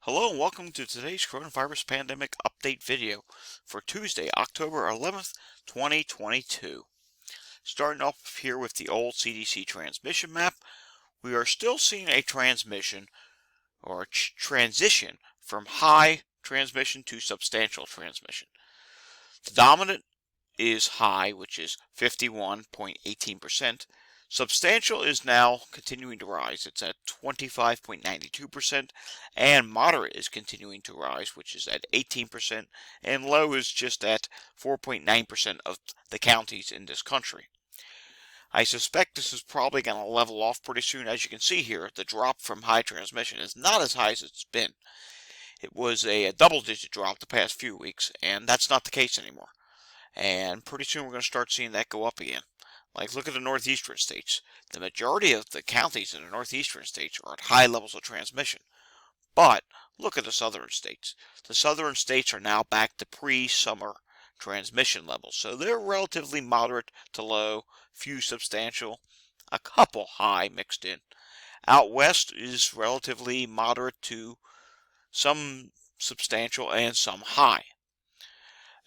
Hello and welcome to today's coronavirus pandemic update video for Tuesday, October 11th, 2022. Starting off here with the old CDC transmission map, we are still seeing a transmission or transition from high transmission to substantial transmission. The dominant is high, which is 51.18%. Substantial is now continuing to rise. It's at 25.92%, and moderate is continuing to rise, which is at 18%, and low is just at 4.9% of the counties in this country. I suspect this is probably going to level off pretty soon. As you can see here, the drop from high transmission is not as high as it's been. It was a double-digit drop the past few weeks, and that's not the case anymore. And pretty soon we're going to start seeing that go up again. Like, look at the northeastern states. The majority of the counties in the northeastern states are at high levels of transmission. But look at the southern states. The southern states are now back to pre-summer transmission levels. So they're relatively moderate to low, few substantial, a couple high mixed in. Out west is relatively moderate to some substantial and some high.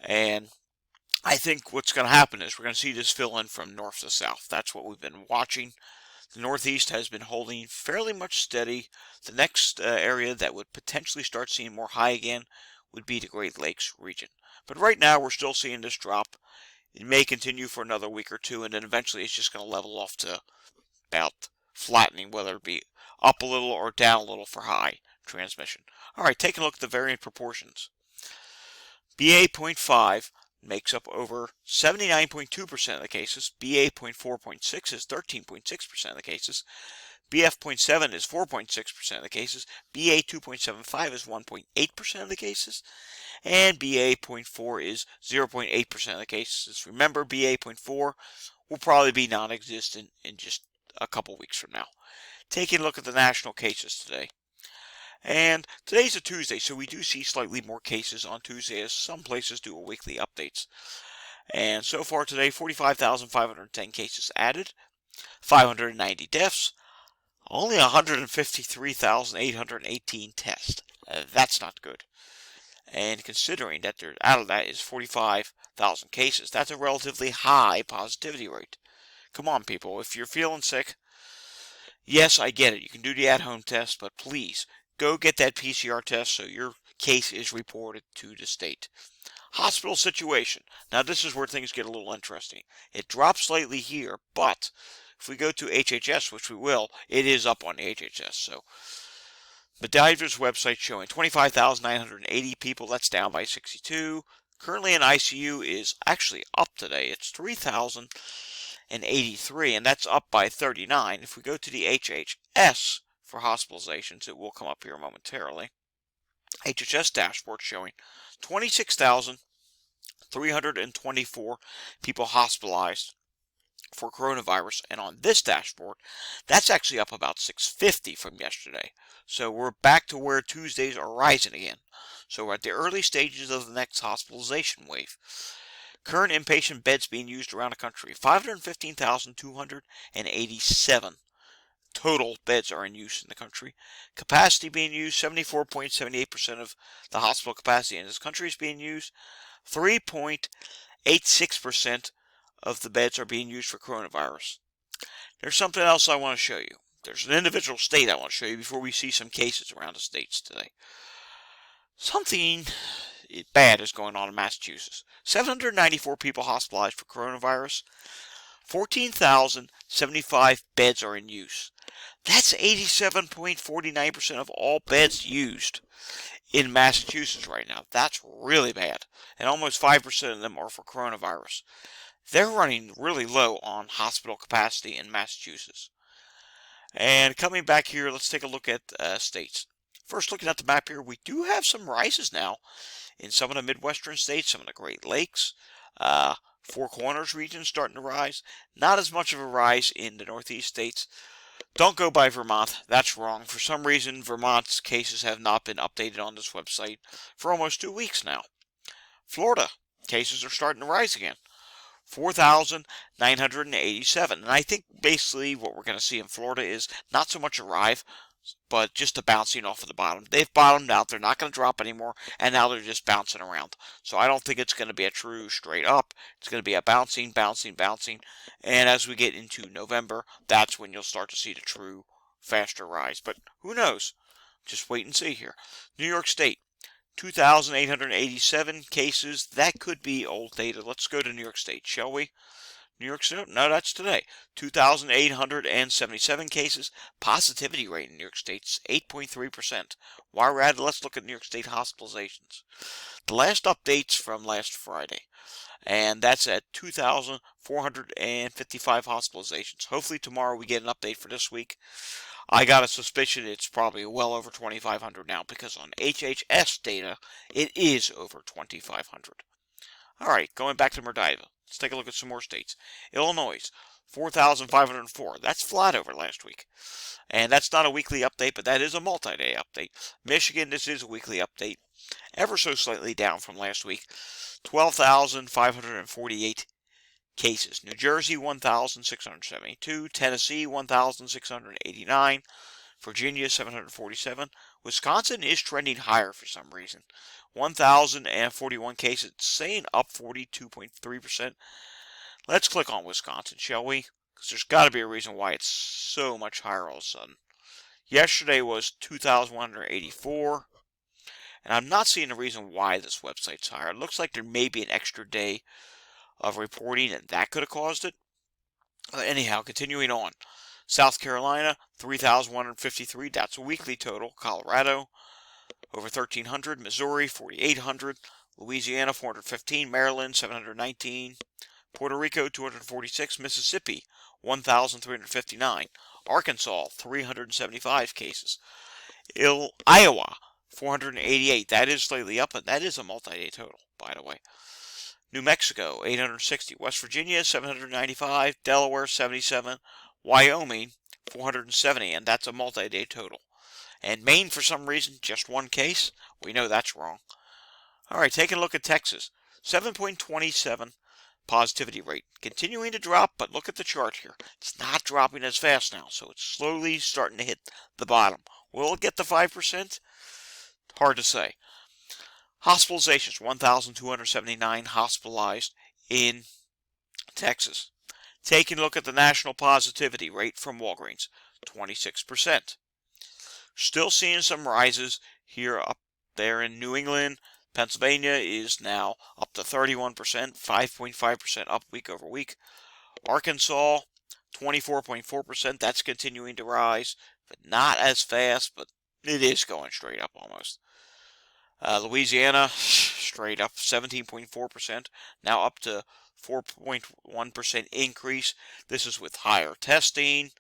And I think what's going to happen is we're going to see this fill in from north to south. That's what we've been watching. The Northeast has been holding fairly much steady. The next area that would potentially start seeing more high again would be the Great Lakes region. But right now we're still seeing this drop. It may continue for another week or two, and then eventually it's just going to level off to about flattening, whether it be up a little or down a little for high transmission. All right, taking a look at the variant proportions. BA.5 makes up over 79.2% of the cases. BA.4.6 is 13.6% of the cases. BF.7 is 4.6% of the cases. BA.2.75 is 1.8% of the cases. And BA.4 is 0.8% of the cases. Remember, BA.4 will probably be non-existent in just a couple weeks from now. Taking a look at the national cases today. And today's a Tuesday, so we do see slightly more cases on Tuesday as some places do weekly updates. And so far today, 45,510 cases added, 590 deaths, only 153,818 tests. That's not good. And considering that out of that is 45,000 cases, that's a relatively high positivity rate. Come on, people, if you're feeling sick, yes, I get it. You can do the at-home test, but please, go get that PCR test so your case is reported to the state. Hospital situation. Now this is where things get a little interesting. It drops slightly here, but if we go to HHS, which we will, it is up on the HHS. So Medivera's website showing 25,980 people. That's down by 62. Currently in ICU is actually up today. It's 3,083, and that's up by 39. If we go to the HHS for hospitalizations, it will come up here momentarily. HHS dashboard showing 26,324 people hospitalized for coronavirus, and on this dashboard, that's actually up about 650 from yesterday. So we're back to where Tuesdays are rising again. So we're at the early stages of the next hospitalization wave. Current inpatient beds being used around the country, 515,287. Total beds are in use in the country. Capacity being used, 74.78% of the hospital capacity in this country is being used. 3.86% of the beds are being used for coronavirus. There's something else I want to show you. There's an individual state I want to show you before we see some cases around the states today. Something bad is going on in Massachusetts. 794 people hospitalized for coronavirus. 14,075 beds are in use. That's 87.49% of all beds used in Massachusetts right now. That's really bad. And almost 5% of them are for coronavirus. They're running really low on hospital capacity in Massachusetts. And coming back here, let's take a look at states. First, looking at the map here, we do have some rises now in some of the Midwestern states, some of the Great Lakes. Four Corners region starting to rise. Not as much of a rise in the Northeast states. Don't go by Vermont. That's wrong. For some reason, Vermont's cases have not been updated on this website for almost 2 weeks now. Florida, cases are starting to rise again. 4,987. And I think basically what we're going to see in Florida is not so much a rise, but just a bouncing off of the bottom. They've bottomed out. They're not going to drop anymore, and now they're just bouncing around. So I don't think it's going to be a true straight up. It's going to be a bouncing, bouncing, bouncing. And as we get into November, that's when you'll start to see the true faster rise. But who knows? Just wait and see here. New York State, 2,887 cases. That could be old data. Let's go to New York State, shall we? New York State, no, that's today. 2,877 cases. Positivity rate in New York State's 8.3%. While we're at it, let's look at New York State hospitalizations. The last updates from last Friday, and that's at 2,455 hospitalizations. Hopefully tomorrow we get an update for this week. I got a suspicion it's probably well over 2,500 now, because on HHS data, it is over 2,500. All right, going back to Merdaiva. Let's take a look at some more states. Illinois, 4,504. That's flat over last week. And that's not a weekly update, but that is a multi-day update. Michigan, this is a weekly update. Ever so slightly down from last week. 12,548 cases. New Jersey, 1,672. Tennessee, 1,689. Virginia, 747. Wisconsin is trending higher for some reason. 1,041 cases, saying up 42.3%. Let's click on Wisconsin, shall we? Because there's got to be a reason why it's so much higher all of a sudden. Yesterday was 2,184. And I'm not seeing a reason why this website's higher. It looks like there may be an extra day of reporting, and that could have caused it. Anyhow, continuing on. South Carolina, 3,153. That's a weekly total. Colorado, over 1,300. Missouri, 4,800. Louisiana, 415. Maryland, 719. Puerto Rico, 246. Mississippi, 1,359. Arkansas, 375 cases. Iowa, 488. That is slightly up, but that is a multi-day total, by the way. New Mexico, 860. West Virginia, 795. Delaware, 77. Wyoming, 470, and that's a multi-day total. And Maine, for some reason, just one case. We know that's wrong. All right, taking a look at Texas. 7.27 positivity rate. Continuing to drop, but look at the chart here. It's not dropping as fast now, so it's slowly starting to hit the bottom. Will it get to 5%? Hard to say. Hospitalizations, 1,279 hospitalized in Texas. Taking a look at the national positivity rate from Walgreens, 26%. Still seeing some rises here up there in New England. Pennsylvania is now up to 31%, 5.5% up week over week. Arkansas, 24.4%. That's continuing to rise, but not as fast, but it is going straight up almost. Louisiana, straight up 17.4%, now up to 4.1% increase. This is with higher testing,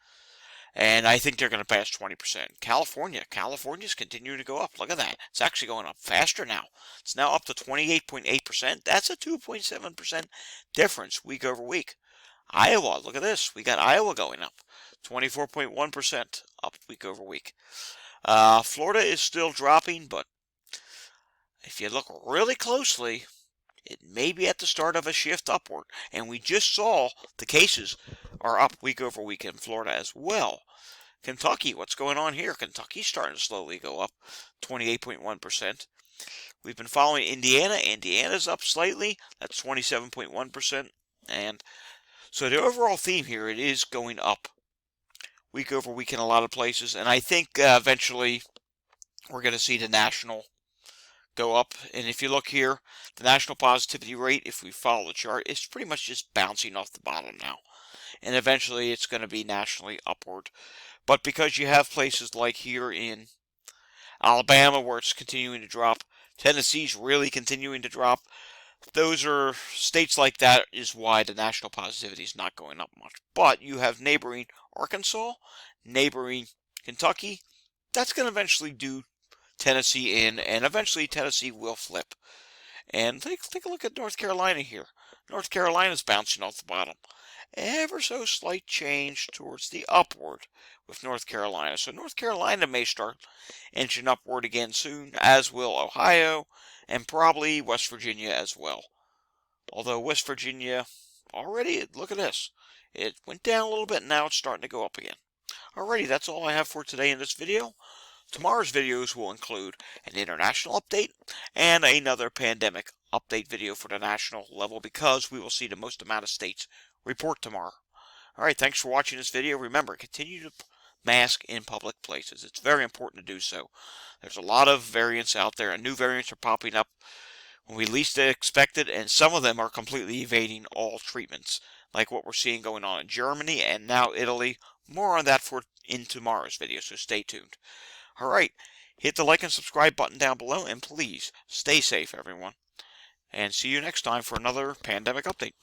and I think they're going to pass 20%. California's continuing to go up. Look at that. It's actually going up faster now. It's now up to 28.8%. That's a 2.7% difference week over week. Iowa, look at this. We got Iowa going up. 24.1% up week over week. Florida is still dropping, but if you look really closely, it may be at the start of a shift upward. And we just saw the cases are up week over week in Florida as well. Kentucky, what's going on here? Kentucky's starting to slowly go up, 28.1%. We've been following Indiana. Indiana's up slightly. That's 27.1%. And so the overall theme here, it is going up week over week in a lot of places. And I think eventually we're going to see the national go up. And if you look here, the national positivity rate, if we follow the chart, it's pretty much just bouncing off the bottom now. And eventually it's going to be nationally upward. But because you have places like here in Alabama where it's continuing to drop, Tennessee's really continuing to drop, those are states like that is why the national positivity is not going up much. But you have neighboring Arkansas, neighboring Kentucky, that's going to eventually do Tennessee in, and eventually Tennessee will flip. And take a look at North Carolina here. North Carolina's bouncing off the bottom. Ever so slight change towards the upward with North Carolina. So North Carolina may start inching upward again soon, as will Ohio, and probably West Virginia as well. Although West Virginia already, look at this. It went down a little bit, now it's starting to go up again. Alrighty, that's all I have for today in this video. Tomorrow's videos will include an international update and another pandemic update video for the national level because we will see the most amount of states report tomorrow. Alright, thanks for watching this video. Remember, continue to mask in public places. It's very important to do so. There's a lot of variants out there, and new variants are popping up when we least expect it, and some of them are completely evading all treatments, like what we're seeing going on in Germany and now Italy. More on that in tomorrow's video, so stay tuned. Alright, hit the like and subscribe button down below, and please stay safe, everyone. And see you next time for another pandemic update.